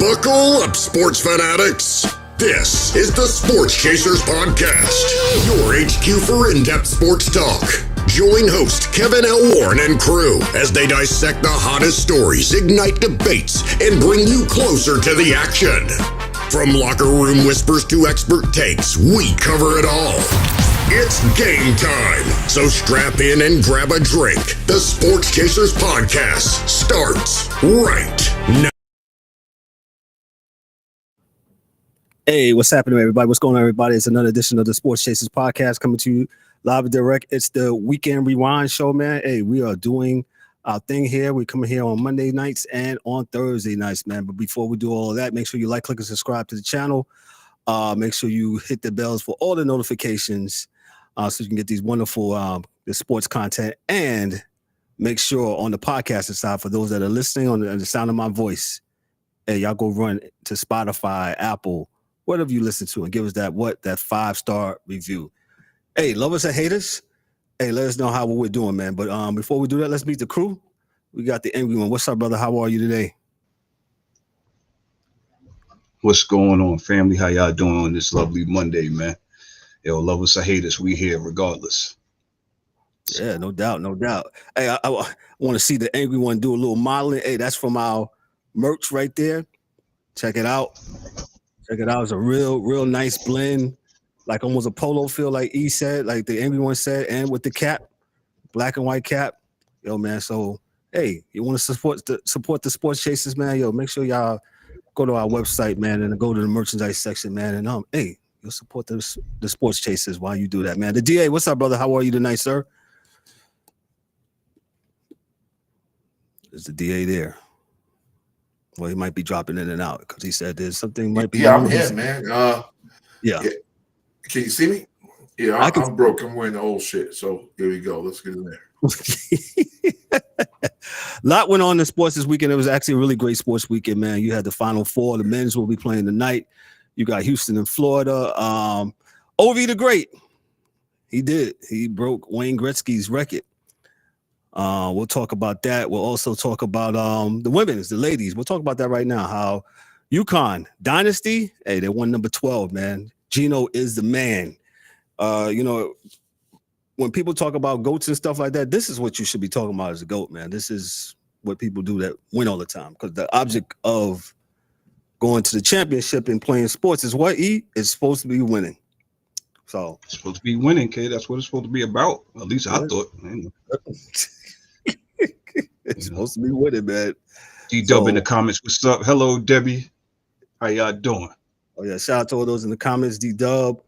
Buckle up, sports fanatics. This is the Sports Chasers Podcast, your HQ for in-depth sports talk. Join host Kevin L. Warren and crew as they dissect the hottest stories, ignite debates, and bring you closer to the action. From locker room whispers to expert takes, we cover it all. It's game time, so strap in and grab a drink. The Sports Chasers Podcast starts right now. Hey, what's happening, everybody? What's going on, everybody? It's another edition of the Sports Chasers Podcast coming to you live and direct. It's the Weekend Rewind show, man. Hey, we are doing our thing here. We come here on Monday nights and on Thursday nights, man. But before we do all of that, make sure you like, click, and subscribe to the channel. Make sure you hit the bells for all the notifications so you can get these wonderful the sports content. And make sure on the podcast side, for those that are listening on the sound of my voice, hey, y'all go run to Spotify, Apple, whatever you listen to, and give us that 5-star review. Hey, lovers and haters, hey, let us know how we're doing, man. But before we do that, let's meet the crew. We got the angry one. What's up, brother? How are you today? What's going on, family? How y'all doing on this lovely Monday, man? Yo, lovers or haters, we here regardless. Yeah, no doubt, no doubt. Hey, I want to see the angry one do a little modeling. Hey, that's from our merch right there. Check it out. Check it out. It's a real nice blend, like almost a polo feel, like E said, like the angry one said, and with the cap, black and white cap. Yo, man. So, hey, you want to support the Sports Chasers, man? Yo, make sure y'all go to our website, man, and go to the merchandise section, man. And hey, you'll support the Sports Chasers while you do that, man. The DA, what's up, brother? How are you tonight, sir? Is the DA there? Well, he might be dropping in and out because he said there's something might be. Yeah, I'm here, man. Yeah. Can you see me? Yeah, I'm broke. I'm wearing the old shit. So here we go. Let's get in there. A lot went on in sports this weekend. It was actually a really great sports weekend, man. You had the Final Four. The men's will be playing tonight. You got Houston and Florida. Ovi the Great. He did. He broke Wayne Gretzky's record. We'll talk about that. We'll also talk about the women's, the ladies. We'll talk about that right now. How UConn Dynasty, hey, they won number 12, man. Gino is the man. When people talk about GOATs and stuff like that, this is what you should be talking about as a GOAT, man. This is what people do that win all the time. Because the object of going to the championship and playing sports is what, E? It's supposed to be winning. So it's supposed to be winning, kid. That's what it's supposed to be about. At least I thought. Man. It's supposed to be winning, man. D-Dub in the comments. What's up? Hello, Debbie. How y'all doing? Oh, yeah. Shout out to all those in the comments. D-Dub.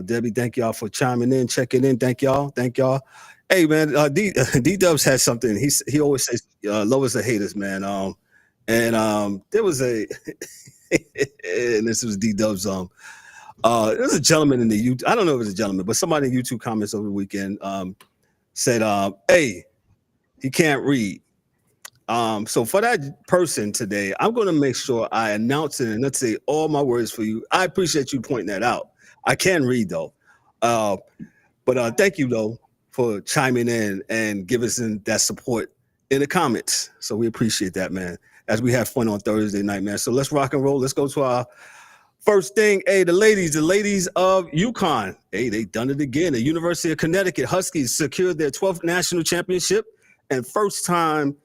Debbie, thank y'all for chiming in, checking in. Thank y'all. Hey, man, D-Dub's had something. He always says lovers or haters, man. There was a and this was D-Dub's there's a gentleman in the YouTube. I don't know if it's a gentleman, but somebody in YouTube comments over the weekend said, hey, he can't read. So for that person today, I'm going to make sure I announce it and let's say all my words for you. I appreciate you pointing that out. I can read though. But thank you though for chiming in and giving us that support in the comments. So we appreciate that, man, as we have fun on Thursday night, man. So let's rock and roll. Let's go to our first thing. Hey, the ladies of UConn. Hey, they done it again. The University of Connecticut Huskies secured their 12th national championship and first time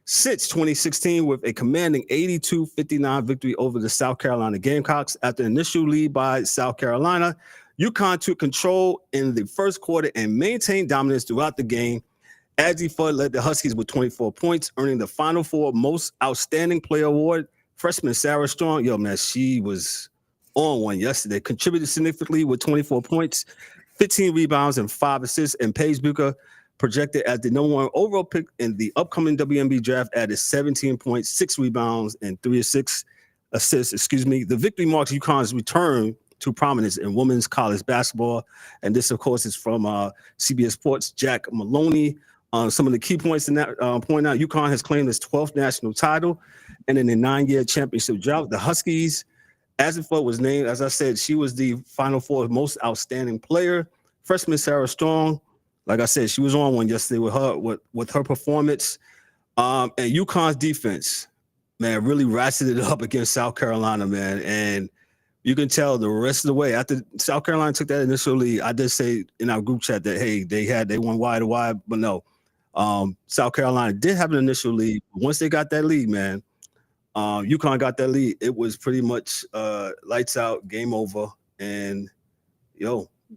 since 2016 with a commanding 82-59 victory over the South Carolina Gamecocks. After initial lead by South Carolina, UConn took control in the first quarter and maintained dominance throughout the game. Adzi Fudd led the Huskies with 24 points, earning the Final Four Most Outstanding Player Award. Freshman Sarah Strong, yo, man, she was on one yesterday, contributed significantly with 24 points, 15 rebounds, and 5 assists. And Paige Bucher, projected as the number 1 overall pick in the upcoming WNBA draft, added 17 points, 6 rebounds, and 3 assists. The victory marks UConn's return to prominence in women's college basketball. And this, of course, is from CBS Sports' Jack Maloney. Some of the key points in that point out, UConn has claimed its 12th national title and in a 9-year championship drought. The Huskies, Adzi Fudd was named, as I said, she was the Final Four most outstanding player. Freshman Sarah Strong, like I said, she was on one yesterday with her performance. And UConn's defense, man, really ratcheted it up against South Carolina, man. And you can tell the rest of the way after South Carolina took that initial lead. I did say in our group chat that, hey, they won wide to wide, but no. South Carolina did have an initial lead. Once they got that lead, man, UConn got that lead. It was pretty much lights out, game over. And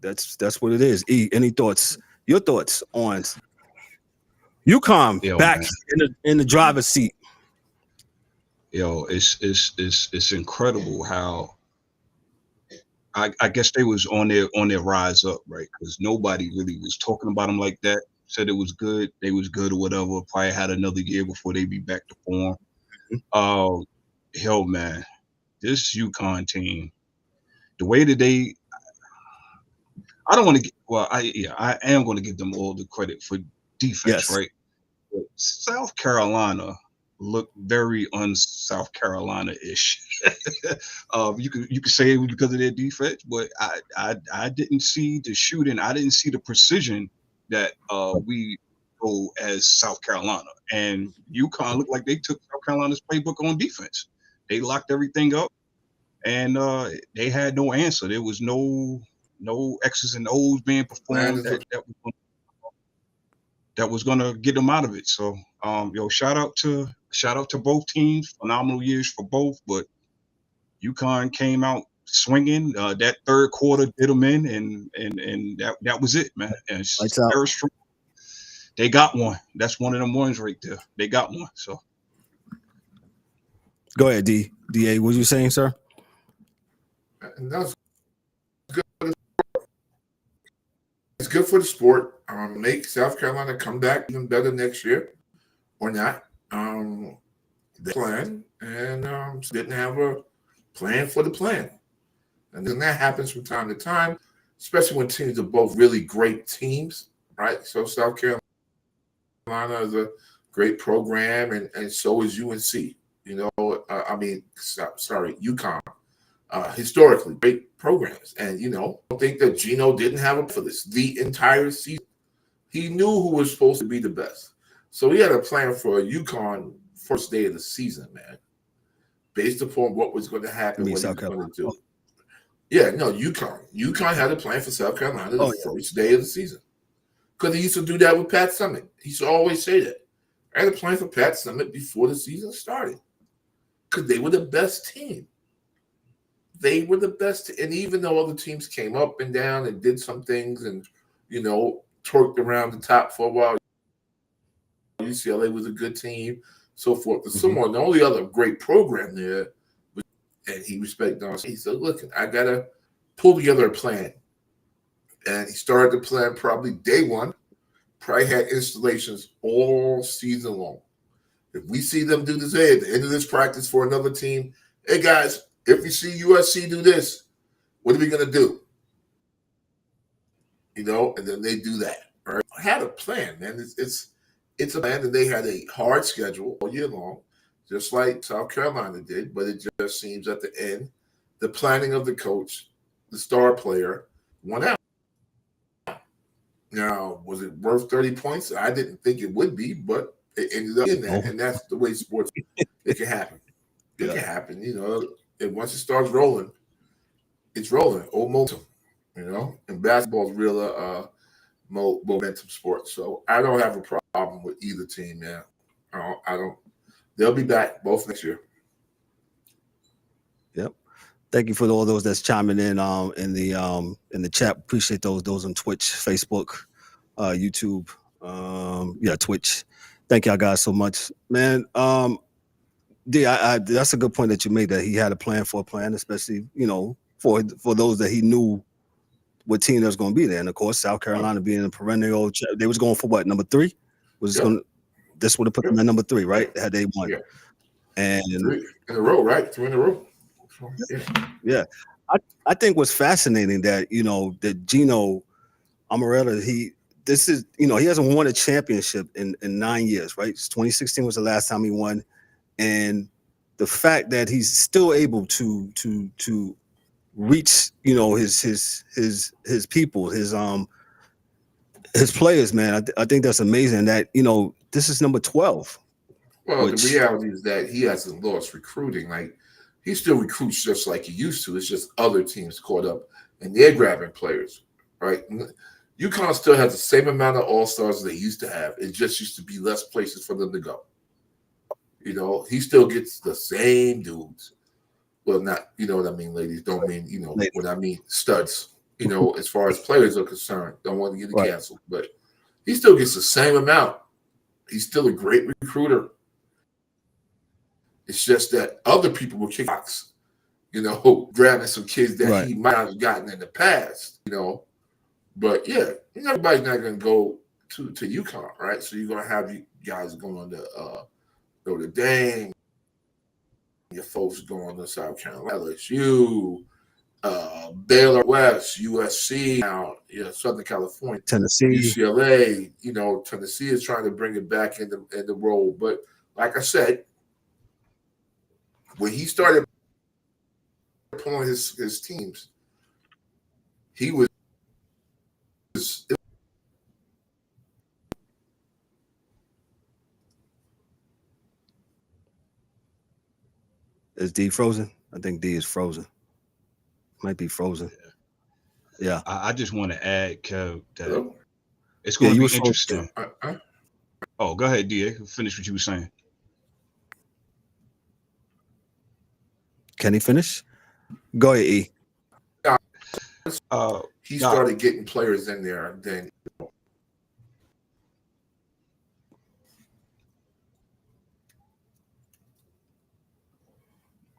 that's what it is. E, any thoughts? Your thoughts on UConn back in the driver's seat? It's incredible how I guess they was on their rise up, right? Because nobody really was talking about them like that. Said it was good, they was good or whatever. Probably had another year before they be back to form. Hell, man, this UConn team, the way that they, I don't want to get. Well, I am going to give them all the credit for defense, right? But South Carolina looked very un-South Carolina-ish. You could say it was because of their defense, but I didn't see the shooting. I didn't see the precision that we go as South Carolina. And UConn looked like they took South Carolina's playbook on defense. They locked everything up, and they had no answer. There was no X's and O's being performed that was gonna get them out of it. So shout out to both teams. Phenomenal years for both, but UConn came out swinging. That third quarter did them in, and that was it, man. And they got one. That's one of them ones right there. They got one. So go ahead, DA. What you saying, sir? And that's good. It's good for the sport. Make South Carolina come back even better next year, or not. They plan and didn't have a plan for the plan, and then that happens from time to time, especially when teams are both really great teams, right? So South Carolina is a great program, and so is UNC. UConn. Historically, great programs. And, I think that Gino didn't have it for this the entire season. He knew who was supposed to be the best. So he had a plan for UConn first day of the season, man, based upon what was going to happen, what he was going to do. Yeah, no, UConn. UConn had a plan for South Carolina the first day of the season. Because he used to do that with Pat Summitt. He used to always say that. I had a plan for Pat Summitt before the season started. Because they were the best team. They were the best. And even though other teams came up and down and did some things and, twerked around the top for a while, UCLA was a good team, so forth and so on. The only other great program there, and he respected us. He said, look, I got to pull together a plan. And he started the plan probably day one, probably had installations all season long. If we see them do this, at the end of this practice for another team, hey, guys, if we see USC do this, what are we going to do? And then they do that. Right? I had a plan, man. It's a plan, and they had a hard schedule all year long, just like South Carolina did, but it just seems at the end, the planning of the coach, the star player, won out. Now, was it worth 30 points? I didn't think it would be, but it ended up in that, and that's the way sports, it can happen. It can happen, and once it starts rolling, it's rolling, old momentum, and basketball is real momentum sport. So I don't have a problem with either team, man. I don't. They'll be back both next year. Yep. Thank you for all those that's chiming in the chat. Appreciate those on Twitch, Facebook, YouTube, Twitch. Thank y'all guys so much, man. That's a good point that you made, that he had a plan for a plan, especially for those that he knew what team that was going to be there. And of course, South Carolina being a perennial, they was going for what, number 3? This would have put them at number 3, right? Had they won, and 3 in a row, right? 2 in a row. Yeah. I think what's fascinating that that Gino Amarella, he hasn't won a championship in 9 years, right? 2016 was the last time he won, and the fact that he's still able to reach his people, his players, man. I think that's amazing. That this is number 12. Well, the reality is that he hasn't lost recruiting. Like, he still recruits just like he used to. It's just other teams caught up, and they're grabbing players, right? UConn still has the same amount of all-stars they used to have. It just used to be less places for them to go. You know, he still gets the same dudes. Well, not, you know what I mean, ladies. Don't mean, you know, what I mean, studs. You know, as far as players are concerned. Don't want to get it canceled. But he still gets the same amount. He's still a great recruiter. It's just that other people will kick box, you know, grabbing some kids that he might have gotten in the past, you know. But yeah, everybody's not going to go to UConn, right? So you're going to have you guys going to Notre Dame, your folks going to South Carolina, LSU, Baylor West, USC, now, you know, Southern California, Tennessee, UCLA. You know, Tennessee is trying to bring it back in the role. But like I said, when he started pulling his teams, he was Is D frozen? I think D is frozen. Might be frozen. Yeah. I just want to add, Kev, that it's going to be interesting. Oh, go ahead, DA. Finish what you were saying. Can he finish? Go ahead, E. He started getting players in there. Then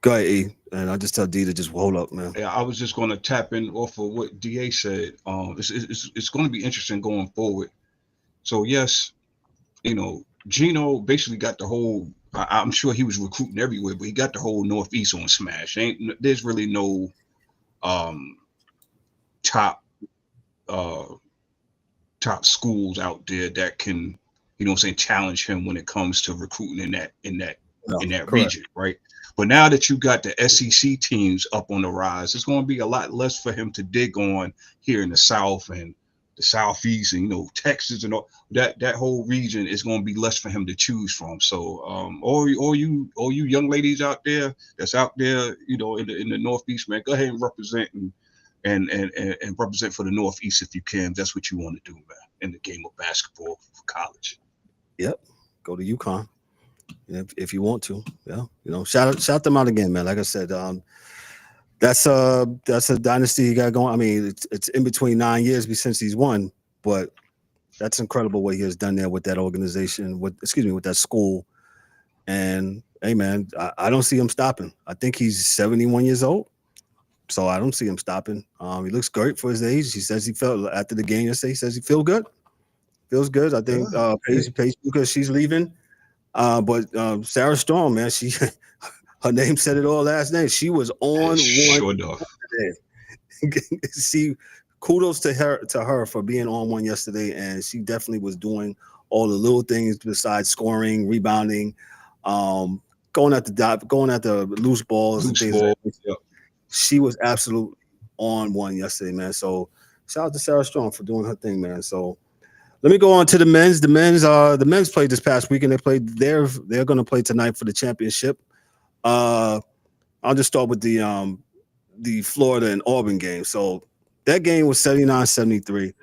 go ahead, E. And I'll just tell D to just hold up, man. Yeah, I was just going to tap in off of what DA said. It's going to be interesting going forward. So, yes, you know, Gino basically got the whole, I'm sure he was recruiting everywhere, but he got the whole Northeast on smash. There's really no top schools out there that can, you know what I'm saying, challenge him when it comes to recruiting in that region, right? But now that you got the SEC teams up on the rise, it's going to be a lot less for him to dig on here in the South and the Southeast, and, you know, Texas and all that whole region is going to be less for him to choose from. So, all you young ladies out there that's out there, you know, in the Northeast, man, go ahead and represent and represent for the Northeast if you can. That's what you want to do, man, in the game of basketball for college. Yep, go to UConn if you want to. Yeah, you know, shout them out again, man. Like I said, that's a dynasty he got going. I mean, it's in between 9 years since he's won, but that's incredible what he has done there with that organization, with that school. And hey, man, I don't see him stopping. I think he's 71 years old, so I don't see him stopping. He looks great for his age. He says he felt after the game yesterday. He says he feels good. Feels good. I think Paige because she's leaving. But Sarah Strong, man, her name said it all last night. She was on one today. See, kudos to her for being on one yesterday, and she definitely was doing all the little things besides scoring, rebounding, going at the loose balls and things like that. Yep. She was absolutely on one yesterday, man. So shout out to Sarah Strong for doing her thing, man. So let me go on to the men's. The men's played this past weekend. They're going to play tonight for the championship. I'll just start with the Florida and Auburn game. So that game was 79-73.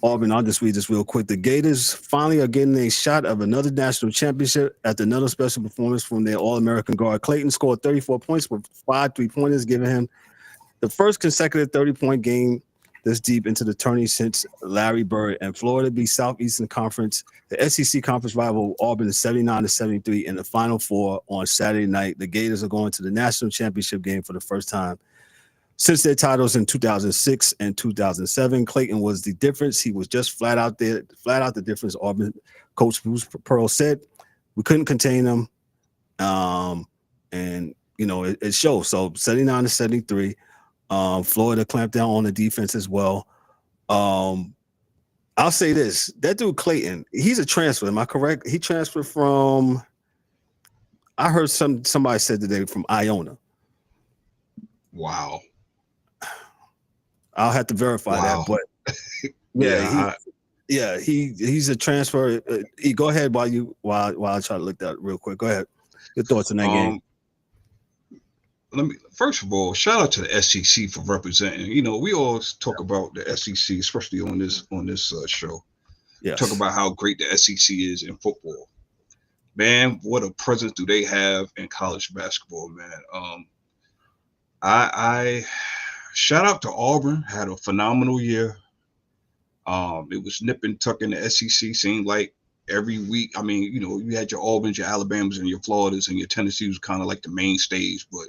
Auburn, I'll just read this real quick. The Gators finally are getting a shot of another national championship after another special performance from their All-American guard. Clayton scored 34 points with 5 3-pointers, giving him the first consecutive 30-point game this deep into the tourney since Larry Bird. And Florida beat Southeastern Conference, the SEC conference rival Auburn, 79-73 in the Final Four on Saturday night. The Gators are going to the national championship game for the first time since their titles in 2006 and 2007. Clayton was the difference. He was just flat out the difference. Auburn coach Bruce Pearl said we couldn't contain him, and you know it shows. So 79-73. Florida clamped down on the defense as well. I'll say this: that dude Clayton, he's a transfer. Am I correct? He transferred from. I heard somebody said today from Iona. Wow. I'll have to verify that, but Yeah, he's a transfer. Go ahead while I try to look that real quick. Go ahead. Your thoughts on that game? First of all, shout out to the SEC for representing. You know, we always talk about the SEC, especially on this show. Yes. Talk about how great the SEC is in football. Man, what a presence do they have in college basketball, man. I shout out to Auburn, had a phenomenal year. It was nip and tuck in the SEC. Seemed like every week. I mean, you know, you had your Auburn's, your Alabamas, and your Floridas, and your Tennessee was kind of like the mainstays. But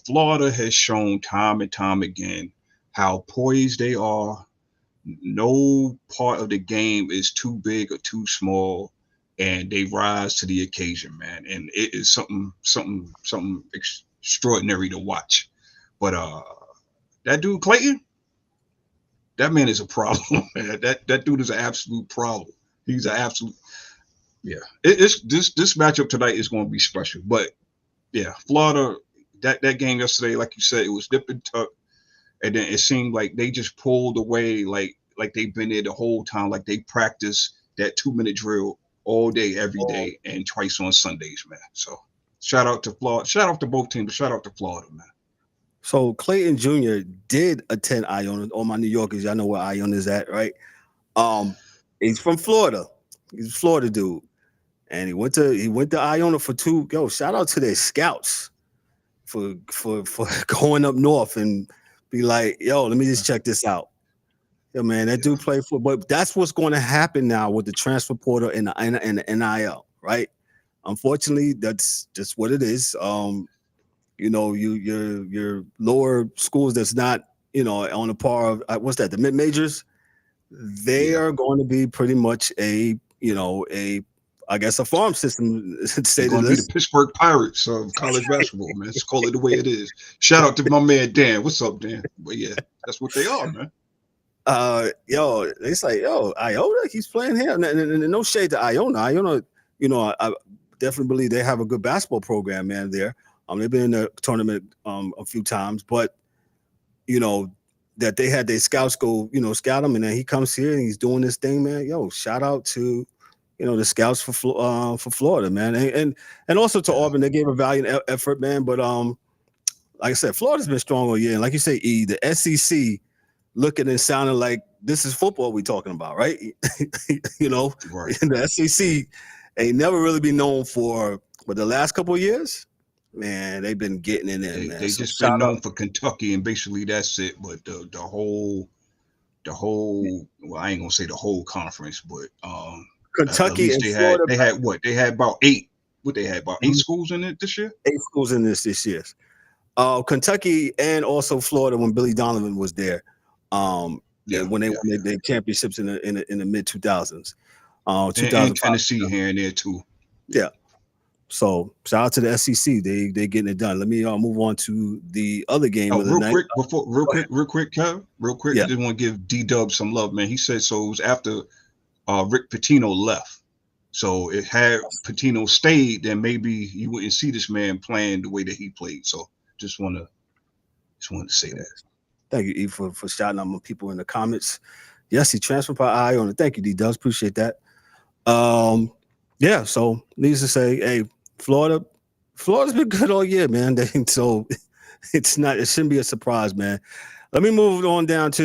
Florida has shown time and time again how poised they are. No part of the game is too big or too small, and they rise to the occasion, man. And it is something extraordinary to watch. But that dude Clayton, that man is a problem, man. That dude is an absolute problem. He's an absolute, yeah. This matchup tonight is going to be special. But yeah, Florida, that game yesterday, like you said, it was dip and tuck, and then it seemed like they just pulled away, like they've been there the whole time, like they practiced that 2-minute drill all day, every day, and twice on Sundays, man. So shout out to Florida. Shout out to both teams, but shout out to Florida, man. So Clayton Jr. did attend Iona. All my New Yorkers, y'all know where Iona is at, right? He's from Florida. He's a Florida dude, and he went to Iona for 2. Yo, shout out to their scouts for going up north and be like, yo, let me just check this out. Yo, man, that dude played for. But that's what's going to happen now with the transfer portal and the NIL, right? Unfortunately, that's just what it is. You know, your lower schools that's not, you know, on the par of what's that, the mid majors, they are going to be pretty much a farm system. They're going to be the Pittsburgh Pirates of college basketball, man. Let's call it the way it is. Shout out to my man Dan. What's up, Dan? But yeah, that's what they are, man. They say, Iona, he's playing here. And no shade to Iona. Iona, you know, I definitely believe they have a good basketball program, man, there. They've been in the tournament a few times, but you know that they had their scouts go, you know, scout him, and then he comes here and he's doing this thing, man. Yo, shout out to, you know, the scouts for Florida, man, and also to Auburn. They gave a valiant effort, man. But like I said, Florida's been strong all year, and like you say, the SEC looking and sounding like this is football we talking about, right? You know, right. The SEC ain't never really been known for, but the last couple of years. Man, they've been getting in there, man. They just been known for Kentucky, and basically that's it. But the whole, well, I ain't gonna say the whole conference, but Kentucky and Florida, they had about 8. What they had about 8 schools in it this year. 8 schools in this year. Kentucky and also Florida when Billy Donovan was there. When they won their championships in the mid 2000s. And Tennessee here and there too. Yeah. So shout out to the SEC. They getting it done. Let me move on to the other game of the night. Real quick, Kev. Real quick. I just want to give D-Dub some love, man. He said so it was after Rick Pitino left. So if had Pitino stayed, then maybe you wouldn't see this man playing the way that he played. So just wanted to say that. Thank you, E, for shouting out my people in the comments. Yes, he transferred by Iona. Thank you, D-Dubs. Appreciate that. So needless to say, hey, Florida's been good all year, man. So it shouldn't be a surprise, man. Let me move on down to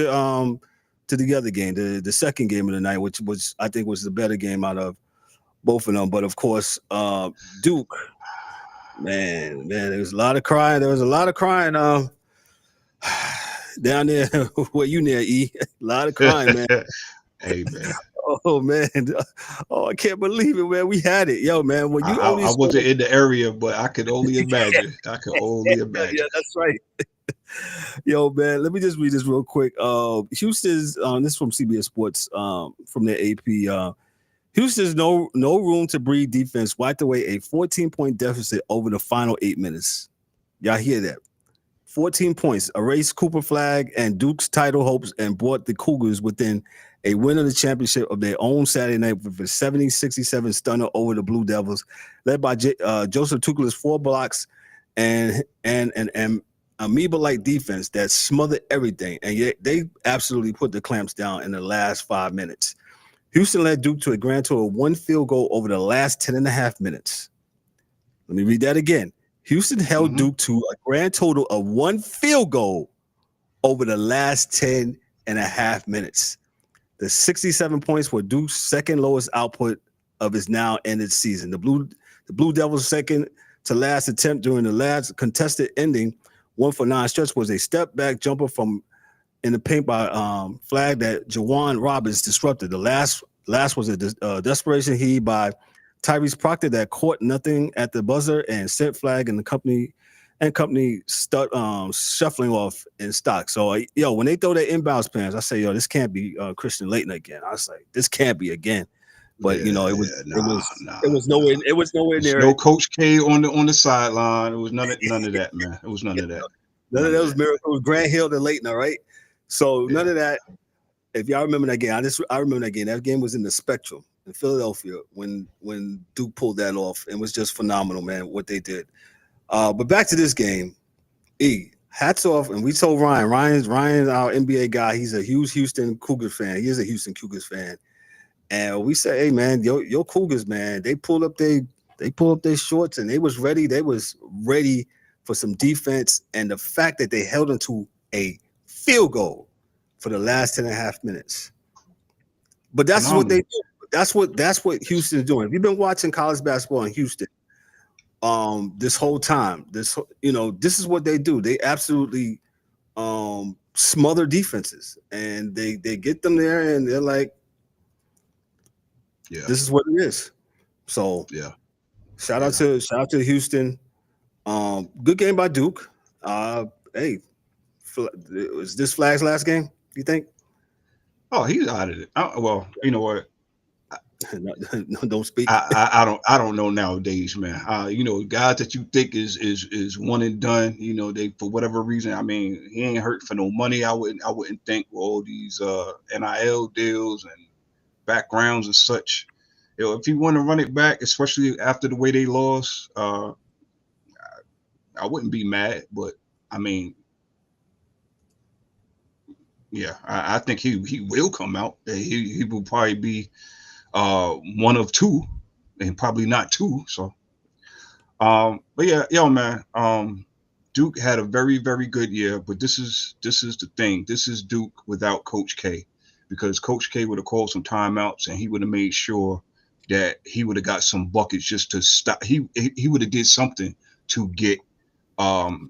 the other game, the second game of the night, which I think was the better game out of both of them. But of course, Duke, man, there was a lot of crying. Down there where you near, E. A lot of crying, man. Hey, man. Oh man! Oh, I can't believe it, man. We had it, yo, man. When you I wasn't in the area, but I could only imagine. Yeah, that's right. Yo, man. Let me just read this real quick. Houston's this is from CBS Sports, from their AP. Houston's no room to breathe defense wiped away a 14-point deficit over the final 8 minutes. Y'all hear that? 14 points, erased Cooper Flag and Duke's title hopes, and brought the Cougars within a win of the championship of their own Saturday night with a 70-67 stunner over the Blue Devils, led by Joseph Tucker's 4 blocks and an amoeba-like defense that smothered everything. And yet they absolutely put the clamps down in the last 5 minutes. Houston led Duke to a grand total of 1 field goal over the last 10.5 minutes. Let me read that again. Houston held Duke to a grand total of 1 field goal over the last 10.5 minutes. The 67 points were Duke's second lowest output of his now ended season. The Blue Devils' second to last attempt during the last contested ending 1-for-9 stretch was a step back jumper from in the paint by flag that Jawan Robbins disrupted. The last was a desperation heave by Tyrese Proctor that caught nothing at the buzzer and sent flag and the company shuffling off in stock. So when they throw their inbounds pans, I say, this can't be Christian Laettner again. I was like, this can't be again. But it was nowhere near. No Coach K on the sideline. It was none of that, man. It was none of that. None of those miracles. Grant Hill to Laettner, right? So none of that. If y'all remember that game, I remember that game. That game was in the Spectrum in Philadelphia when Duke pulled that off. It was just phenomenal, man, what they did. But back to this game, hats off. And we told Ryan's our NBA guy. He's a huge Houston Cougars fan. He is a Houston Cougars fan. And we said, hey, man, your Cougars, man, they pulled up their shorts and they was ready. They was ready for some defense. And the fact that they held them to a field goal for the last 10.5 minutes. But that's what they do. That's what Houston is doing. If you've been watching college basketball in Houston, this whole time, this is what they do. They absolutely smother defenses, and they get them there, and they're like, this is what it is. So shout out to Houston. Good game by Duke. Hey, was this Flag's last game? You think? Oh, he's out of it. Well, you know what? No, don't speak. I don't know nowadays, man. Guys that you think is one and done. They for whatever reason. I mean, he ain't hurt for no money. I wouldn't think with all these NIL deals and backgrounds and such. If you want to run it back, especially after the way they lost, I wouldn't be mad. But I mean, I think he will come out. He will probably be one of two, and probably not two. So, but man. Duke had a very, very good year, but this is the thing. This is Duke without Coach K, because Coach K would have called some timeouts and he would have made sure that he would have got some buckets just to stop. He would have did something to get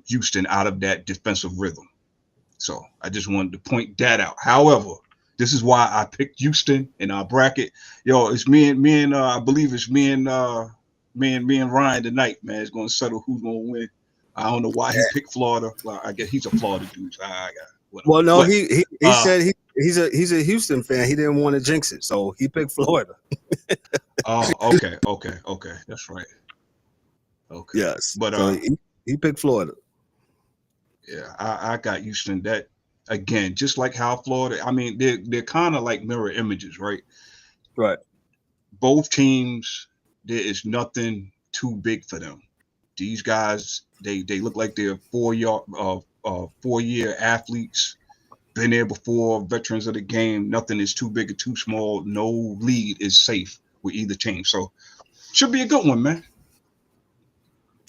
Houston out of that defensive rhythm. So I just wanted to point that out. However, this is why I picked Houston in our bracket. It's me and I believe it's me and Ryan tonight, man. It's going to settle who's going to win. I don't know why he picked Florida. Well, I guess he's a Florida dude. So well, no, he said he's a Houston fan. He didn't want to jinx it, so he picked Florida. Okay. That's right. Okay. Yes, but so he picked Florida. Yeah, I got Houston. That again, just like how Florida. I mean, they're kind of like mirror images, right? Right. Both teams, there is nothing too big for them. These guys, they look like they're 4-year athletes. Been there before, veterans of the game. Nothing is too big or too small. No lead is safe with either team. So, should be a good one, man.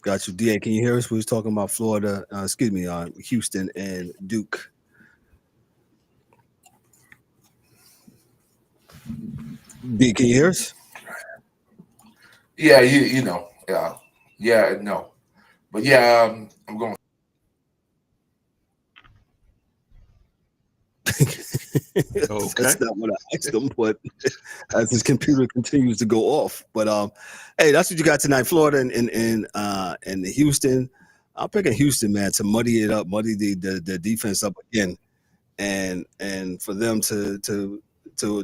Got you, DA. Can you hear us? We was talking about Florida. Houston and Duke. D, can you hear us? Yeah, no, but I'm going. Okay. That's not what I asked him, but as his computer continues to go off. But hey, that's what you got tonight, Florida and Houston. I'm picking Houston, man, to muddy it up, muddy the defense up again, and for them to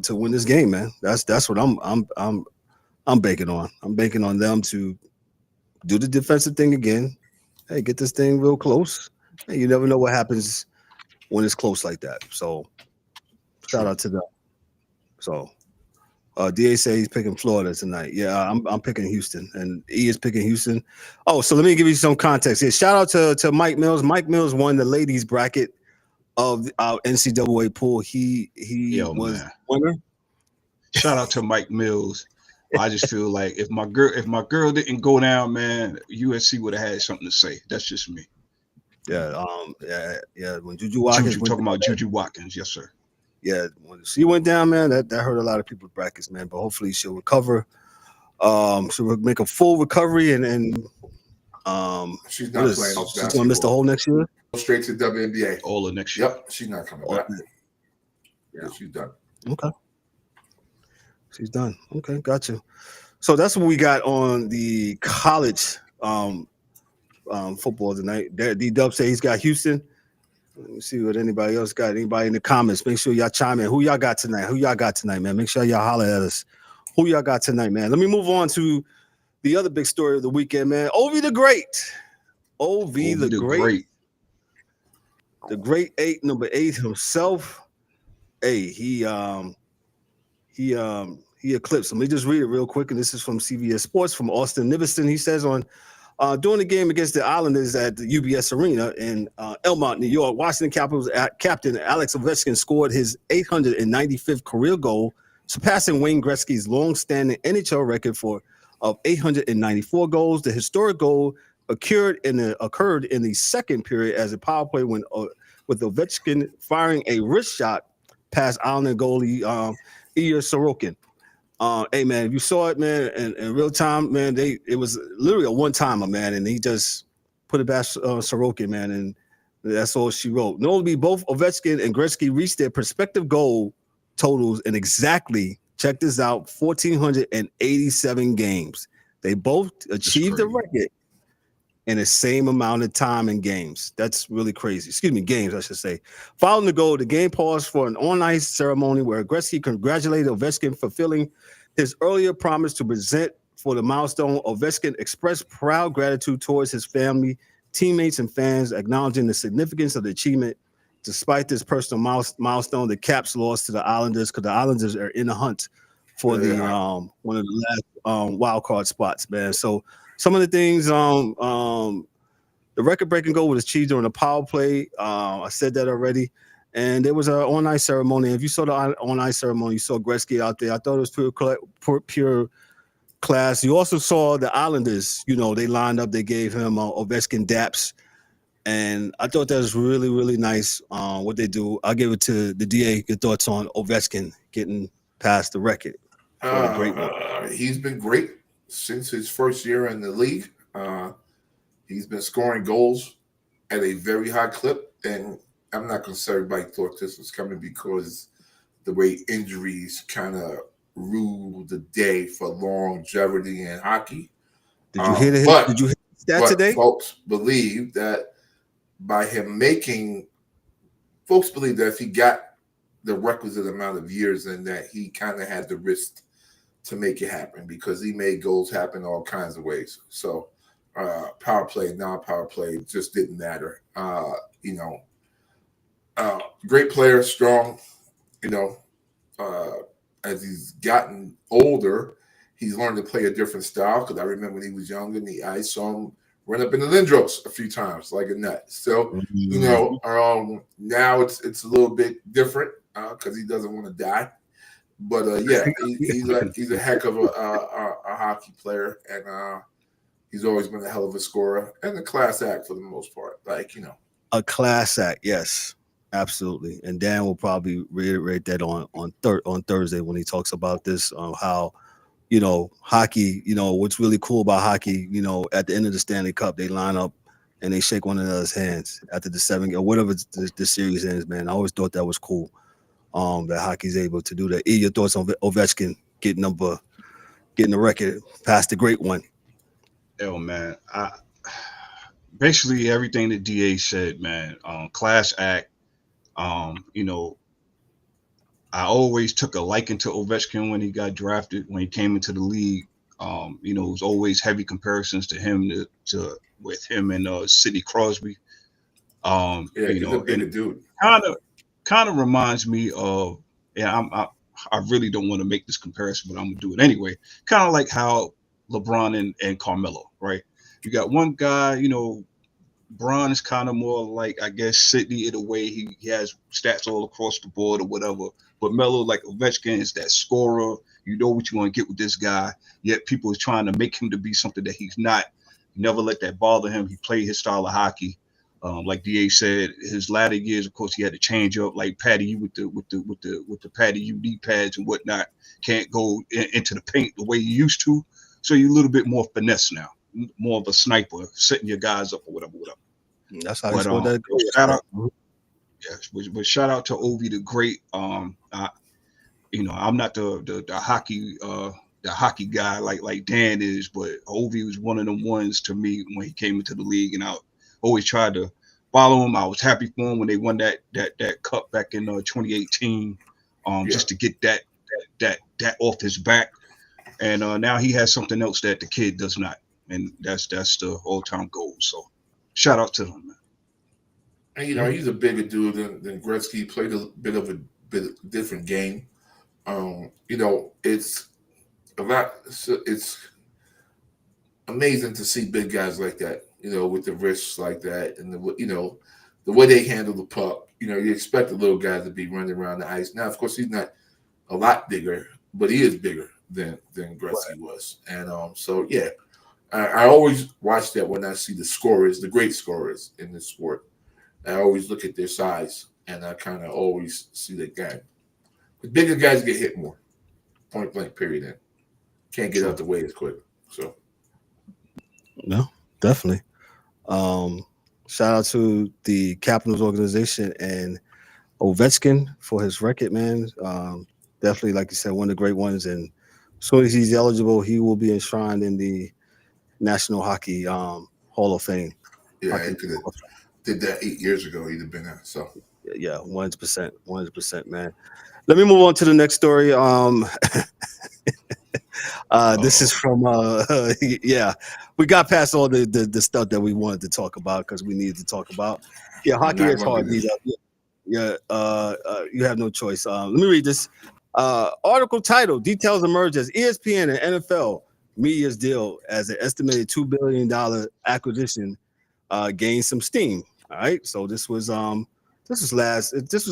win this game, man. That's what I'm banking on. I'm banking on them to do the defensive thing again. Hey, get this thing real close. Hey, you never know what happens when it's close like that. So shout out to them. So DA says he's picking Florida tonight. Yeah, I'm picking Houston, and E is picking Houston. Oh, so let me give you some context here. Shout out to Mike Mills. Mike Mills won the ladies bracket of our NCAA pool. He was winner. Shout out to Mike Mills. I just feel like if my girl didn't go down, man, USC would have had something to say. That's just me. Yeah, When Juju Watkins talking about Juju Watkins, yes, sir. Yeah, when she went down, man, that hurt a lot of people's brackets, man. But hopefully she'll recover. She'll make a full recovery, and she's not playing. She's gonna miss the whole next year. Straight to WNBA. All of next year. Yep, she's not coming back. Yeah, she's done. Okay. She's done. Okay, got you. So that's what we got on the college football tonight. D-Dub say he's got Houston. Let me see what anybody else got. Anybody in the comments? Make sure y'all chime in. Who y'all got tonight? Man? Make sure y'all holler at us. Who y'all got tonight, man? Let me move on to the other big story of the weekend, man. Ovi the Great. Ovi the Great. The Great 8, number 8 himself. Hey, he eclipsed. Let me just read it real quick, and this is from CBS Sports from Austin Niviston. He says during the game against the Islanders at the UBS Arena in Elmont, New York, Washington Capitals captain Alex Ovechkin scored his 895th career goal, surpassing Wayne Gretzky's long-standing NHL record of 894 goals. The historic goal occurred in the second period as a power play with Ovechkin firing a wrist shot past Islander goalie Ilya Sorokin. Hey man, if you saw it, man, in real time, man, it was literally a one-timer, man, and he just put it past Sorokin, man, and that's all she wrote. Notably, both Ovechkin and Gretzky reached their respective goal totals in exactly, check this out, 1,487 games. They both achieved the record in the same amount of time in games. That's really crazy. Excuse me, games, I should say. Following the goal, the game paused for an on-ice ceremony where Gretzky congratulated Ovechkin for fulfilling his earlier promise to present for the milestone. Ovechkin expressed proud gratitude towards his family, teammates, and fans, acknowledging the significance of the achievement. Despite this personal milestone, the Caps lost to the Islanders because the Islanders are in the hunt for the one of the last wild card spots, man. So some of the things, the record-breaking goal was achieved during a power play. I said that already. And there was an on-ice ceremony. If you saw the on-ice ceremony, you saw Gretzky out there. I thought it was pure class. You also saw the Islanders. You know, they lined up. They gave him Ovechkin daps. And I thought that was really, really nice what they do. I'll give it to the DA. Your thoughts on Ovechkin getting past the record? He's been great since his first year in the league. He's been scoring goals at a very high clip, and I'm not going to say everybody thought this was coming because the way injuries kind of rule the day for longevity in hockey. Did you hear the stat today? Folks believe that if he got the requisite amount of years and that he kind of had the wrist to make it happen because he made goals happen all kinds of ways. So power play, non-power play just didn't matter. Great player, strong, as he's gotten older, he's learned to play a different style. Because I remember when he was younger, I saw him run up in the Lindros a few times like a nut. So, now it's a little bit different because he doesn't want to die. But he's a heck of a hockey player, and he's always been a hell of a scorer and a class act for the most part. A class act, yes, absolutely. And Dan will probably reiterate that on Thursday when he talks about this, how hockey. What's really cool about hockey. At the end of the Stanley Cup, they line up and they shake one another's hands after the 7 or whatever the series ends. Man, I always thought that was cool. That hockey's able to do that. Your thoughts on Ovechkin getting the record past the great one? Oh man, basically everything that DA said, man. Class act. I always took a liking to Ovechkin when he got drafted, when he came into the league. It was always heavy comparisons to him with him and Sidney Crosby. He's a big dude. Kind of reminds me of, I really don't want to make this comparison, but I'm gonna do it anyway. Kind of like how LeBron and Carmelo, right? You got one guy, Bron is kind of more like, I guess, Sidney in a way. He has stats all across the board or whatever. But Melo, like Ovechkin, is that scorer. You know what you're going to get with this guy. Yet people are trying to make him to be something that he's not. You never let that bother him. He played his style of hockey. Like DA said, his latter years, of course, he had to change up. Like Patty with the Patty UD pads and whatnot. Can't go into the paint the way you used to. So you're a little bit more finesse now, more of a sniper, setting your guys up or whatever. That's how he's that goal. Shout out, yes, but shout out to Ovi the Great. I'm not the hockey guy like Dan is, but Ovi was one of them ones to me when he came into the league, and I always tried to follow him. I was happy for him when they won that cup back in 2018, just to get that off his back. And now he has something else that the kid does not, and that's the all-time goal. So shout out to him, man. And he's a bigger dude than Gretzky. He played a bit different game. It's a lot. It's amazing to see big guys like that. With the wrists like that, and the way they handle the puck. You expect the little guy to be running around the ice. Now, of course, he's not a lot bigger, but he is bigger than Gretzky was. And I always watch that when I see the great scorers in this sport. I always look at their size, and I kind of always see that guy. The bigger guys get hit more, point blank, period. And can't get out the way as quick. So, no, definitely. Shout out to the Capitals organization and Ovechkin for his record, man. Definitely, like you said, one of the great ones. And as soon as he's eligible, he will be enshrined in the National Hockey Hall of Fame. Yeah, he did that 8 years ago. He'd have been there. So yeah, 100%, man. Let me move on to the next story. This is from we got past all the stuff that we wanted to talk about because we needed to talk about. Yeah, hockey is hard. You have no choice. Let me read this. Article title: Details emerge as ESPN and NFL media's deal as an estimated $2 billion acquisition gains some steam. All right, so this was a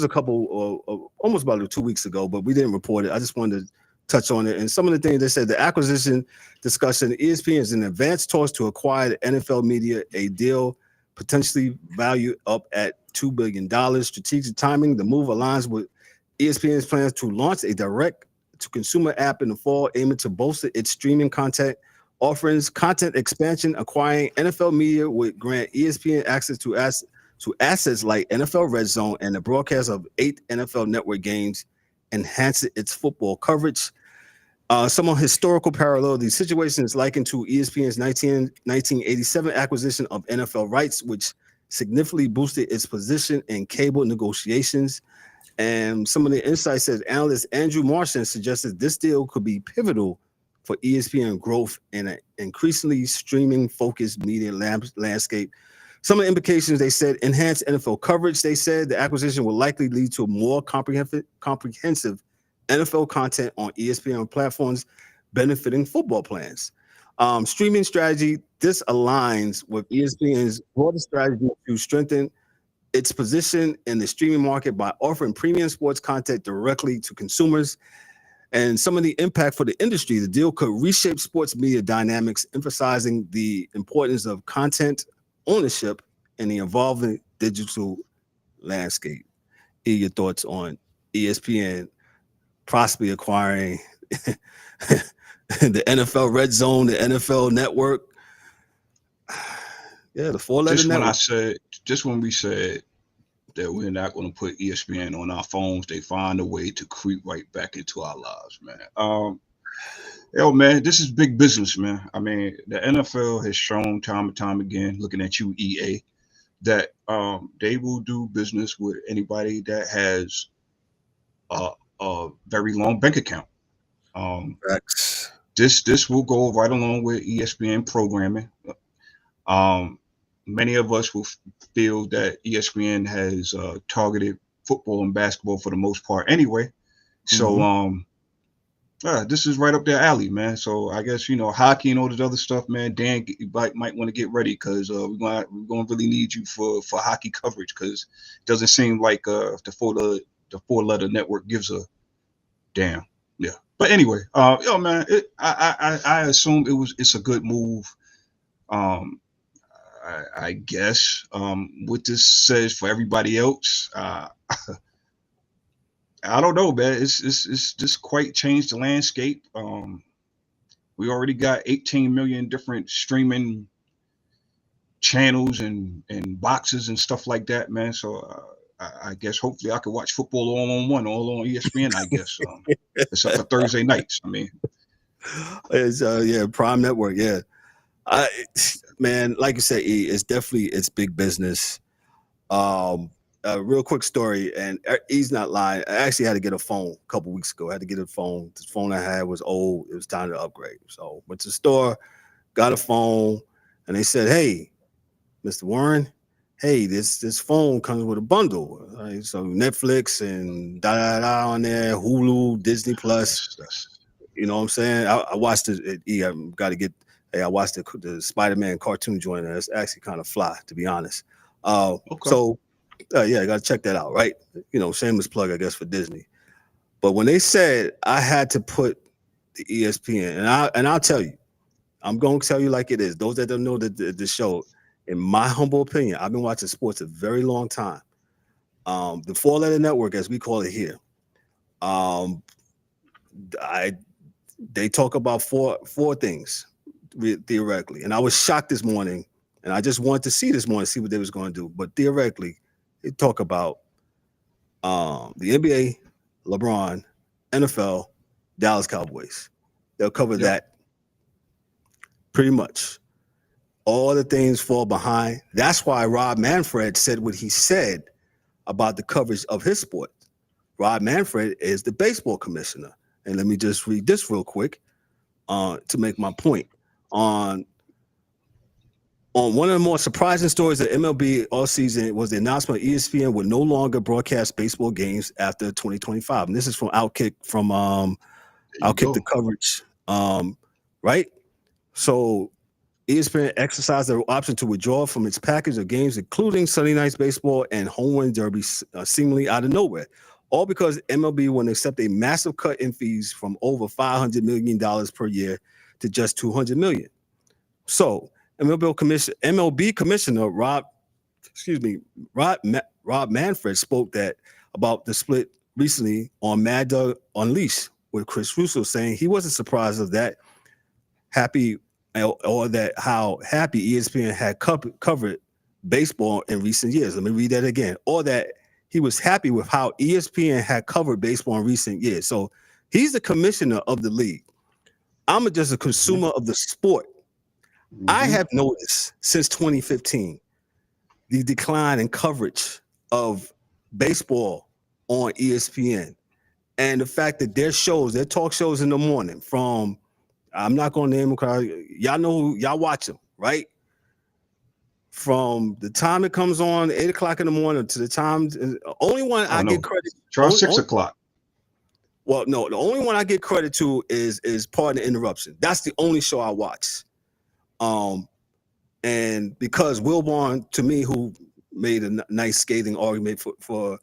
couple almost about 2 weeks ago, but we didn't report it. I just wanted to touch on it. And some of the things they said: the acquisition discussion, ESPN is in advanced talks to acquire the NFL media, a deal potentially valued up at $2 billion. Strategic timing: the move aligns with ESPN's plans to launch a direct-to-consumer app in the fall, aiming to bolster its streaming content offerings. Content expansion: acquiring NFL media would grant ESPN access to assets like NFL Red Zone and the broadcast of 8 NFL Network games, enhancing its football coverage. Some historical parallel: the situation is likened to ESPN's 1987 acquisition of NFL rights, which significantly boosted its position in cable negotiations. And some of the insights says analyst Andrew Martian suggested this deal could be pivotal for ESPN growth in an increasingly streaming-focused media landscape. Some of the implications, they said: enhanced NFL coverage. They said the acquisition will likely lead to more comprehensive NFL content on ESPN platforms, benefiting football plans. Streaming strategy: this aligns with ESPN's broader strategy to strengthen its position in the streaming market by offering premium sports content directly to consumers. And some of the impact for the industry: the deal could reshape sports media dynamics, emphasizing the importance of content ownership in the evolving digital landscape. Hear your thoughts on ESPN possibly acquiring the NFL Red Zone, the NFL Network. Yeah, the 4-letter network. Just when we said that we're not going to put ESPN on our phones, they find a way to creep right back into our lives, man. Man, this is big business, man. I mean, the NFL has shown time and time again, looking at you, EA, that they will do business with anybody that has a very long bank account. This will go right along with ESPN programming. Many of us will feel that ESPN has targeted football and basketball for the most part anyway. So this is right up their alley, man. So I guess, hockey and all this other stuff, man, Dan might want to get ready because we're going to really need you for hockey coverage, because it doesn't seem like the 4-letter network gives a damn. Yeah. But anyway, man, I assume it's a good move. I guess what this says for everybody else, I don't know, man. It's just quite changed the landscape. We already got 18 million different streaming channels and boxes and stuff like that, man. So I guess hopefully I can watch football all on ESPN. I guess, except for Thursday nights. I mean, it's Prime Network. Yeah, man, like you said, it's definitely big business. A real quick story, and he's not lying. I actually had to get a phone a couple weeks ago. I had to get a phone. The phone I had was old. It was time to upgrade. So went to the store, got a phone, and they said, "Hey, Mr. Warren, hey, this phone comes with a bundle. Right? So Netflix and da on there, Hulu, Disney Plus. You know what I'm saying? I watched it. I got to get. Hey, I watched the Spider-Man cartoon joint. It's actually kind of fly, to be honest. Okay. So yeah, I got to check that out, right? You know, shameless plug, I guess, for Disney. But when they said I had to put the ESPN, and I'll tell you, I'm going to tell you like it is. Those that don't know the show, in my humble opinion, I've been watching sports a very long time. The 4-letter network, as we call it here, they talk about four things theoretically, and I was shocked this morning, and I just wanted to see this morning, see what they was going to do. But theoretically, they talk about the NBA, LeBron, NFL, Dallas Cowboys. They'll cover that pretty much. All the things fall behind. That's why Rob Manfred said what he said about the coverage of his sport. Rob Manfred is the baseball commissioner. And let me just read this real quick to make my point. On one of the more surprising stories of MLB all season was the announcement ESPN would no longer broadcast baseball games after 2025. And this is from Outkick, the coverage, right? So ESPN exercised their option to withdraw from its package of games, including Sunday Night Baseball and Home Run Derby, seemingly out of nowhere. All because MLB wouldn't accept a massive cut in fees from over $500 million per year to just $200 million. So MLB Commissioner Rob Manfred spoke about the split recently on Mad Dog Unleashed with Chris Russo, saying he wasn't surprised of that how happy ESPN had covered baseball in recent years. Let me read that again. Or that he was happy with how ESPN had covered baseball in recent years. So he's the commissioner of the league. I'm just a consumer of the sport. Mm-hmm. I have noticed since 2015 the decline in coverage of baseball on ESPN, and the fact that their talk shows in the morning from, I'm not going to name them because y'all know y'all watch them, right? From the time it comes on 8 o'clock in the morning to the time, only one I get credit. Try 6 o'clock. Well, no, the only one I get credit to is Pardon the Interruption. That's the only show I watch. And because Wilborn, to me, who made a nice scathing argument for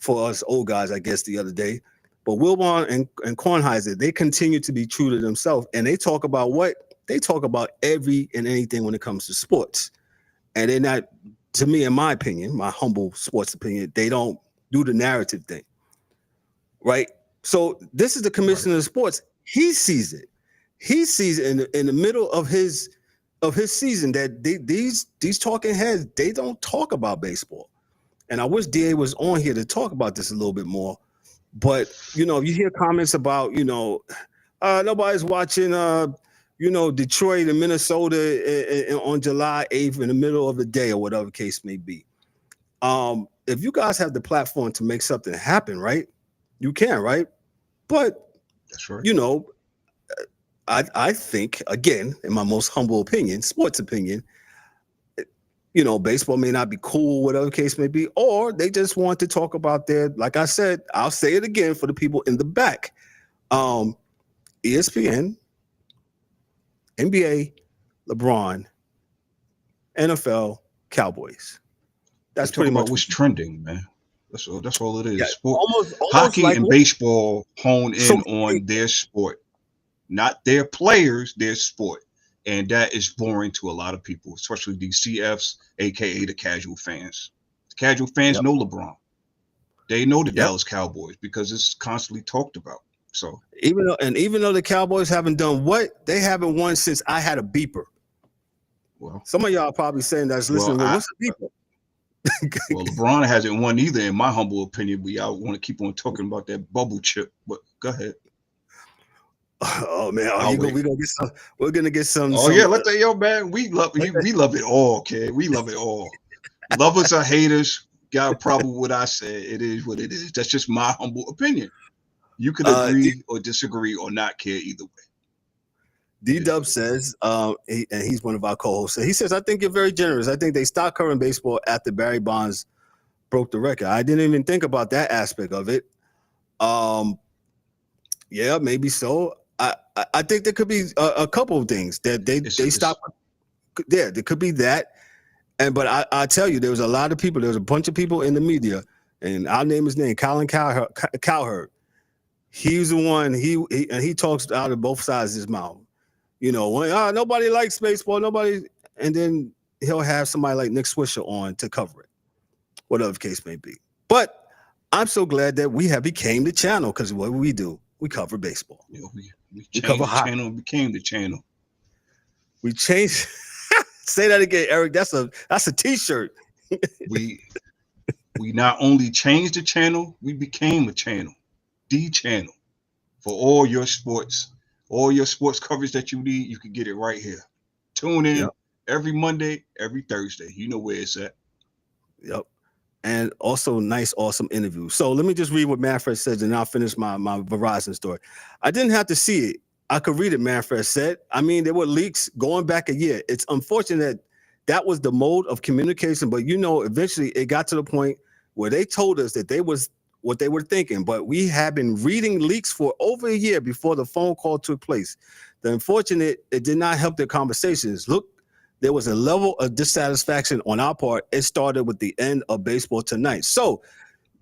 us old guys, I guess, the other day. But Wilborn and Kornheiser, they continue to be true to themselves, and they talk about what? They talk about every and anything when it comes to sports. And they're not, to me, in my opinion, my humble sports opinion, they don't do the narrative thing, right? So this is the commissioner of sports. He sees it. He sees it in the middle of his season that these talking heads, they don't talk about baseball. And I wish DA was on here to talk about this a little bit more. But, you hear comments about, nobody's watching, Detroit and Minnesota on July 8th in the middle of the day or whatever case may be. If you guys have the platform to make something happen, right, you can, right? But, that's right. I think, again, in my most humble opinion, sports opinion, baseball may not be cool, whatever case may be, or they just want to talk about like I said, I'll say it again for the people in the back. ESPN, NBA, LeBron, NFL, Cowboys. That's pretty much what's trending, man. That's all it is. Yeah, Sport, almost hockey like and baseball hone so in on their sport, not their players, their sport. And that is boring to a lot of people, especially these CFs, aka the casual fans. The casual fans Yep. know LeBron. They know the Yep. Dallas Cowboys because it's constantly talked about. So even though the Cowboys haven't done what they haven't won since I had a beeper. well, Some of y'all probably saying that's listening. Well, what's a beeper? well, LeBron hasn't won either, in my humble opinion. But y'all want to keep on talking about that bubble chip. But go ahead. Oh man, we're gonna get some. Oh yeah, let that yo man. We love it all, kid. We love it all. Lovers or haters, got a problem with what I said. It is what it is. That's just my humble opinion. You could agree or disagree or not care either way. D-Dub says, and he's one of our co-hosts. He says, I think you're very generous. I think they stopped covering baseball after Barry Bonds broke the record. I didn't even think about that aspect of it. Yeah, maybe so. I think there could be a couple of things that they stopped. Yeah, there could be that. But I tell you, there was a lot of people. There was a bunch of people in the media, and I'll name his name, Colin Cowherd. He's the one. He talks out of both sides of his mouth. You know, when nobody likes baseball, and then he'll have somebody like Nick Swisher on to cover it, whatever the case may be. But I'm so glad that we have became the channel, because what we do, we cover baseball. You know, we changed the channel and became the channel. We changed. Say that again, Eric. That's a T-shirt. we not only changed the channel, we became a channel, the channel for all your sports coverage that you need. You can get it right here. Tune in every Monday, every Thursday. You know where it's at. Yep. And also nice, awesome interview. So let me just read what Manfred says, and I'll finish my Verizon story. I didn't have to see it. I could read it, Manfred said. I mean, there were leaks going back a year. It's unfortunate that was the mode of communication, but eventually it got to the point where they told us that they was what they were thinking, but we had been reading leaks for over a year before the phone call took place. The unfortunate, it did not help their conversations. Look, there was a level of dissatisfaction on our part. It started with the end of baseball tonight. So,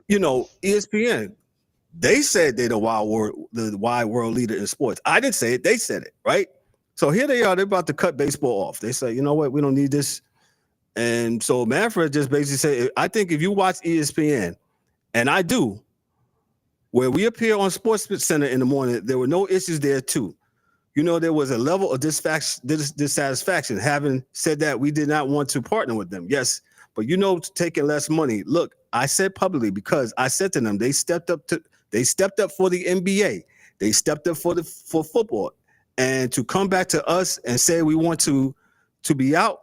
ESPN, they said they're the wide world leader in sports. I didn't say it. They said it, right? So here they are. They're about to cut baseball off. They say, you know what? We don't need this. And so Manfred just basically said, I think if you watch ESPN, and I do, where we appear on Sports Center in the morning, there were no issues there too. There was a level of dissatisfaction. Having said that, we did not want to partner with them. Yes, but taking less money. Look, I said publicly, because I said to them, they stepped up for the NBA. They stepped up for football. And to come back to us and say we want to be out,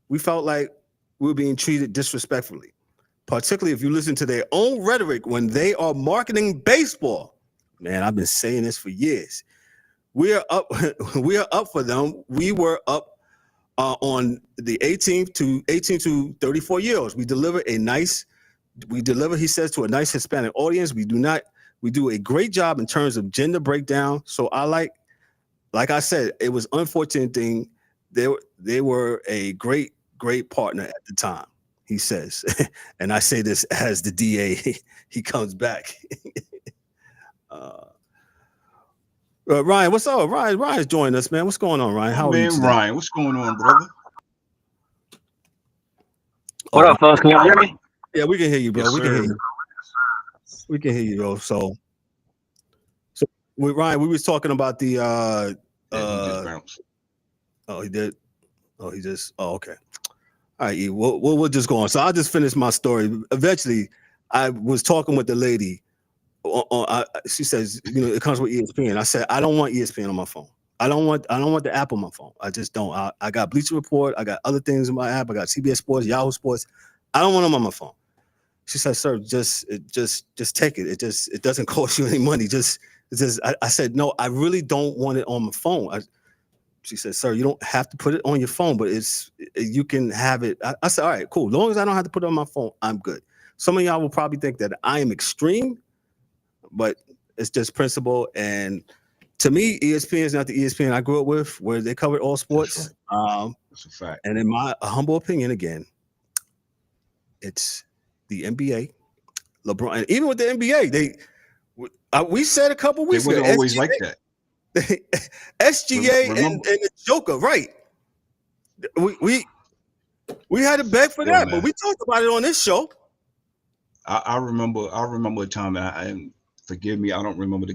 we felt like we were being treated disrespectfully. Particularly if you listen to their own rhetoric when they are marketing baseball. Man, I've been saying this for years. We are up for them. We were up on the 18 to 34 year olds. We deliver, he says, to a nice Hispanic audience. We do a great job in terms of gender breakdown. So I like I said, it was unfortunate thing. They were a great partner at the time, he says. And I say this as the DA, he comes back. Ryan, what's up? Ryan's joining us, man. What's going on, Ryan? How are you today? Ryan, what's going on, brother? What up, fellas? Can y'all hear me? Yeah, we can hear you, bro. Yes, we can hear you. We can hear you, bro. So with Ryan, we was talking about the he just bounced. Oh, he did. Oh, he just. Oh, okay. All right, we'll just go on. So I'll just finish my story. Eventually, I was talking with the lady. She says, it comes with ESPN. I said, I don't want ESPN on my phone. I don't want the app on my phone. I just don't. I got Bleacher Report. I got other things in my app. I got CBS Sports, Yahoo Sports. I don't want them on my phone. She said, sir, just take it. It doesn't cost you any money. I said, no, I really don't want it on my phone. She said, sir, you don't have to put it on your phone, but you can have it. I said, all right, cool. As long as I don't have to put it on my phone, I'm good. Some of y'all will probably think that I am extreme, but it's just principle. And to me, ESPN is not the ESPN I grew up with, where they covered all sports. That's a fact. And in my humble opinion, again, it's the NBA, LeBron, and even with the NBA, we said a couple weeks ago, they wasn't always like that. SGA and the Joker, right? We had to beg for that, man. But we talked about it on this show. I remember a time, and forgive me, I don't remember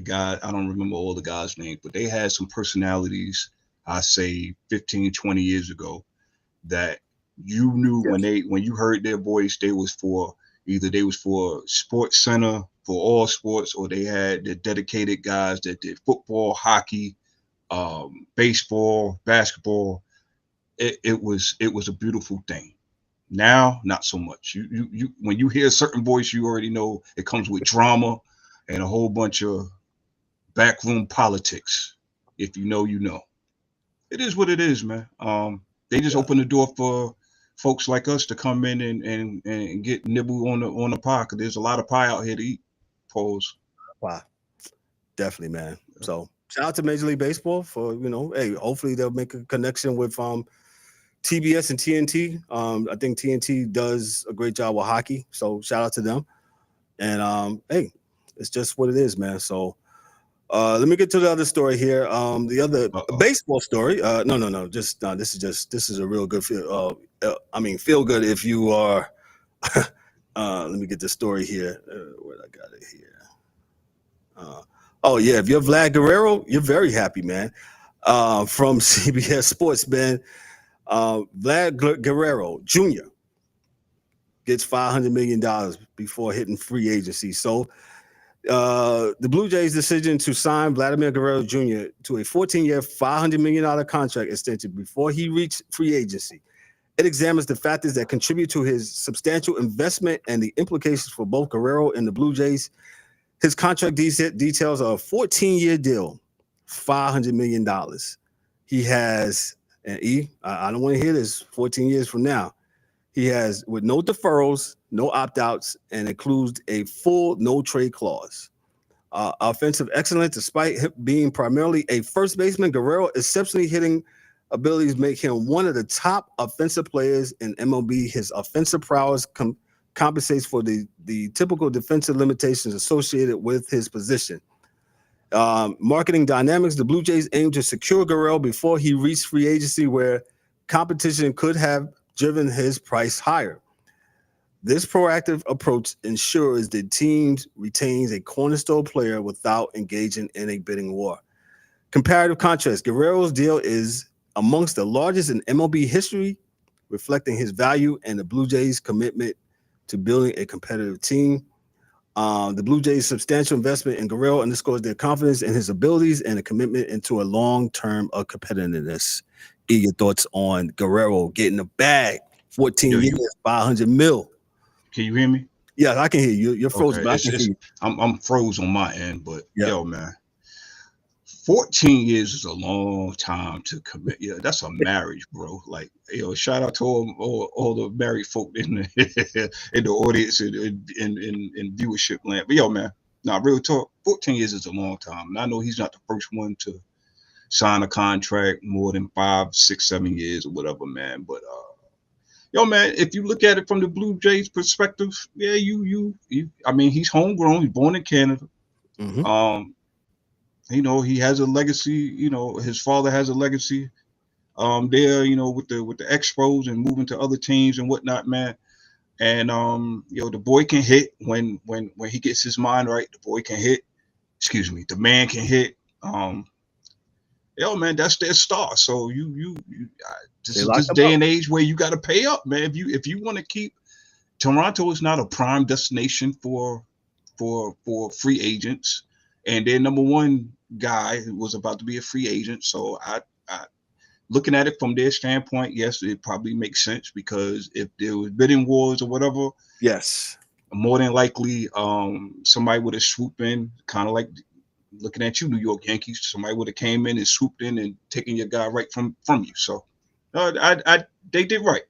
all the guys' names, but they had some personalities, I say 15, 20 years ago, that you knew when you heard their voice, they was for Sports Center, for all sports, or they had the dedicated guys that did football, hockey, baseball, basketball. It was a beautiful thing. Now, not so much. You when you hear a certain voice, you already know it comes with drama and a whole bunch of backroom politics. If you know, you know. It is what it is, man. They just open the door for folks like us to come in and get nibble on the pie, because there's a lot of pie out here to eat. Pause. Wow, definitely, man. So shout out to Major League Baseball for hey, hopefully they'll make a connection with TBS and TNT. I think TNT does a great job with hockey, so shout out to them. And hey, it's just what it is, man. So let me get to the other story here. The other baseball story. No. This is a real good feel. Feel good if you are. Let me get the story here. Where I got it here. If you're Vlad Guerrero, you're very happy, man. From CBS Sports, man. Vlad Guerrero Jr. gets $500 million before hitting free agency. So the Blue Jays' decision to sign Vladimir Guerrero Jr. to a 14-year, $500 million contract extension before he reached free agency. It examines the factors that contribute to his substantial investment and the implications for both Guerrero and the Blue Jays. His contract details are a 14-year deal, $500 million. He has, and I don't want to hear this 14 years from now. He has, with no deferrals, no opt-outs, and includes a full no-trade clause. Offensive excellence, despite him being primarily a first baseman, Guerrero exceptionally hitting abilities make him one of the top offensive players in MLB. His offensive prowess compensates for the typical defensive limitations associated with his position. Marketing dynamics, the Blue Jays aim to secure Guerrero before he reached free agency, where competition could have driven his price higher. This proactive approach ensures that teams retains a cornerstone player without engaging in a bidding war. Comparative contrast, Guerrero's deal is amongst the largest in MLB history, reflecting his value and the Blue Jays' commitment to building a competitive team. The Blue Jays' substantial investment in Guerrero underscores their confidence in his abilities and a commitment into a long term of competitiveness. Your thoughts on Guerrero getting a bag, 14 years, $500 million. Can you hear me? Yeah, I can hear you. You're frozen, but I can hear you. I'm froze on my end, but yo, man, 14 years is a long time to commit. Yeah, that's a marriage, bro. Like, shout out to all the married folk in the in the audience and in viewership land. But yo, man, real talk, 14 years is a long time. And I know he's not the first one to sign a contract more than 5, 6, 7 years or whatever, man. But yo, man, if you look at it from the Blue Jays perspective, yeah, he's homegrown. He's born in Canada. Mm-hmm. He has a legacy. His father has a legacy. There, with the Expos and moving to other teams and whatnot, man. And the boy can hit when he gets his mind right. The boy can hit. Excuse me, the man can hit. Man, that's their star. So this is this day and age where you got to pay up, man. If you want to keep, Toronto is not a prime destination for free agents, and their number one guy was about to be a free agent. So I looking at it from their standpoint, yes, it probably makes sense, because if there was bidding wars or whatever, yes, more than likely somebody would have swooped in, kind of like looking at you, New York Yankees. Somebody would have came in and swooped in and taken your guy right from you. So they did right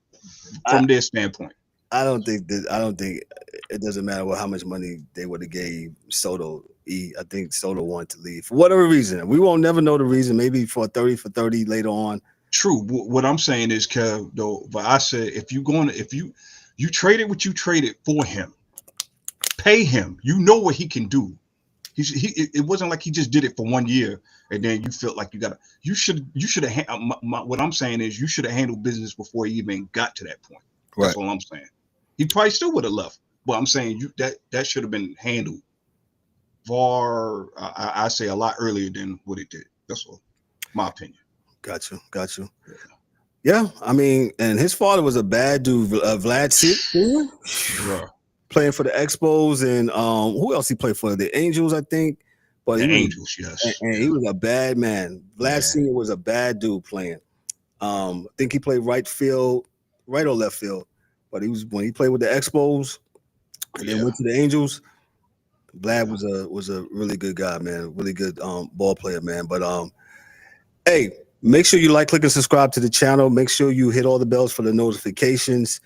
from their standpoint. I don't think it doesn't matter how much money they would have gave Soto. I think Soto wanted to leave for whatever reason. We won't never know the reason. Maybe for 30 for 30 later on. True. What I'm saying is, Kev, though, but I said if you traded what you traded for him, Pay him. You know what he can do. It wasn't like he just did it for 1 year and then you felt like you should have. What I'm saying is you should have handled business before he even got to that point. That's all I'm saying. He probably still would have left, but I'm saying that should have been handled far. I say a lot earlier than what it did. That's all. My opinion. Got you. Yeah, I mean, and his father was a bad dude, Vlad Sr. Playing for the Expos, and who else he played for? The Angels, I think. But the Angels, yes. And he was a bad man. Vlad Sr. was a bad dude playing. I think he played right or left field. But when he played with the Expos and then went to the Angels, Vlad was a really good guy, man. Really good ball player, man. But hey, make sure you like, click, and subscribe to the channel. Make sure you hit all the bells for the notifications.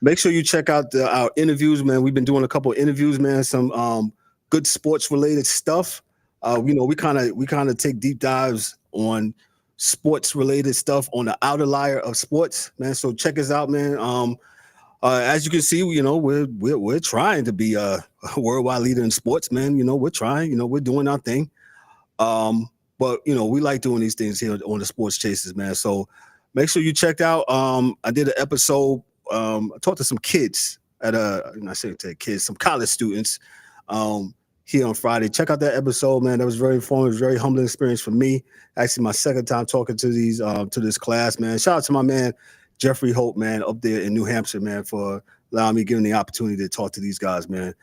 Make sure you check out our interviews, man. We've been doing a couple of interviews, man. Some good sports related stuff. We kind of take deep dives on sports related stuff on the outer layer of sports, man. So check us out, man. As you can see, we're trying to be a worldwide leader in sports, man. We're trying. We're doing our thing. But we like doing these things here on the Sports Chasers, man. So make sure you check out. I did an episode. I talked to some kids some college students here on Friday. Check out that episode, man. That was very informative, very humbling experience for me. Actually, my second time talking to this class, man. Shout out to my man Jeffrey Hope, man, up there in New Hampshire, man, for allowing me, giving the opportunity to talk to these guys, man,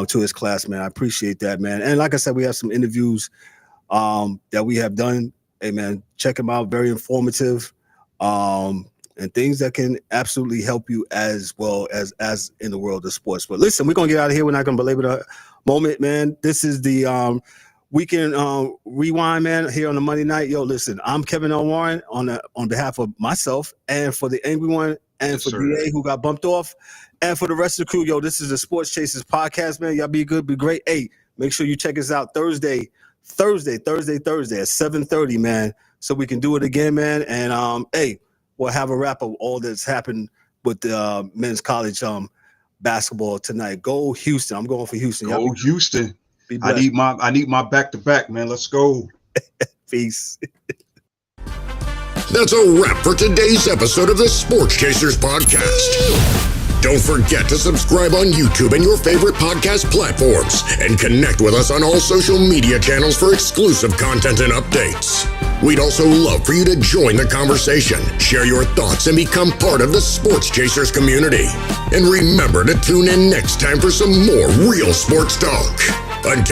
to his class, man. I appreciate that, man. And like I said, we have some interviews that we have done. Hey, man, check them out. Very informative. And things that can absolutely help you as well as in the world of sports. But listen, we're going to get out of here. We're not going to belabor the moment, man. This is the weekend rewind, man, here on the Monday night. Yo, listen, I'm Kevin L. Warren on behalf of myself and for the Angry One and for DA who got bumped off and for the rest of the crew. Yo, this is the Sports Chasers podcast, man. Y'all be good, be great. Hey, make sure you check us out Thursday at 7:30, man, so we can do it again, man. And hey, we'll have a wrap of all that's happened with the men's college basketball tonight. Go Houston. I'm going for Houston. Go Houston. I need my back-to-back, man. Let's go. Peace. That's a wrap for today's episode of the Sports Chasers podcast. Don't forget to subscribe on YouTube and your favorite podcast platforms and connect with us on all social media channels for exclusive content and updates. We'd also love for you to join the conversation, share your thoughts, and become part of the Sports Chasers community. And remember to tune in next time for some more real sports talk. Until